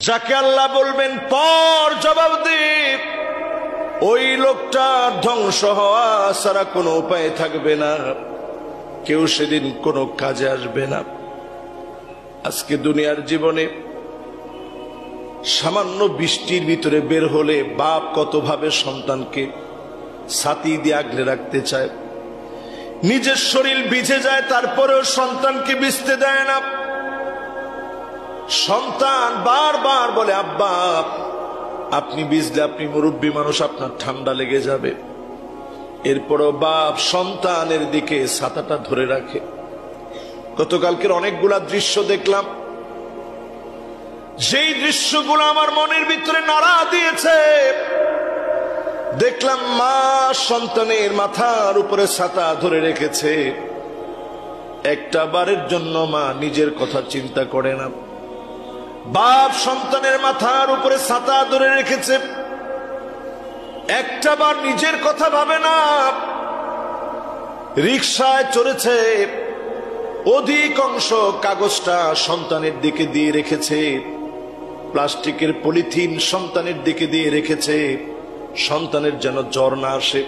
যাকে আল্লাহ বলবেন পর জবাব দে, ওই লোকটা ধ্বংস হওয়া ছাড়া কোনো উপায় থাকবে না, কেউ সেদিন কোনো কাজে আসবে না। আজকে দুনিয়ার জীবনে সামান্য বৃষ্টির ভিতরে বের হলে বাপ কতভাবে সন্তানকে ছাতি দিয়ে আগলে রাখতে চায়, নিজের শরীর ভিজে যায় তারপরেও সন্তানকে ভিজতে দেয় না। সন্তান বারবার বলে, আব্বা আপনি ভিজলে, আপনি মুরব্বী মানুষ, আপনার ঠান্ডা লেগে যাবে। এরপরও বাপ সন্তানের দিকে ছাতাটা ধরে রাখে। গতকালকের অনেকগুলা দৃশ্য দেখলাম, যেই দৃশ্যগুলো আমার মনের ভিতরে নাড়া দিয়েছে। দেখলাম মা সন্তানের মাথার উপরে ছাতা ধরে রেখেছে, একটা বারের জন্য মা নিজের কথা চিন্তা করে না। বাপ সন্তানের মাথার উপরে ছাতা ধরে রেখেছে, একটা বার নিজের কথা ভাবে না। রিকশায় চড়েছে, অধিক অংশ কাগজটা সন্তানের দিকে দিয়ে রেখেছে, প্লাস্টিকের পলিথিন সন্তানের দিকে দিয়ে রেখেছে, সন্তানের যেন জ্বর না আসে।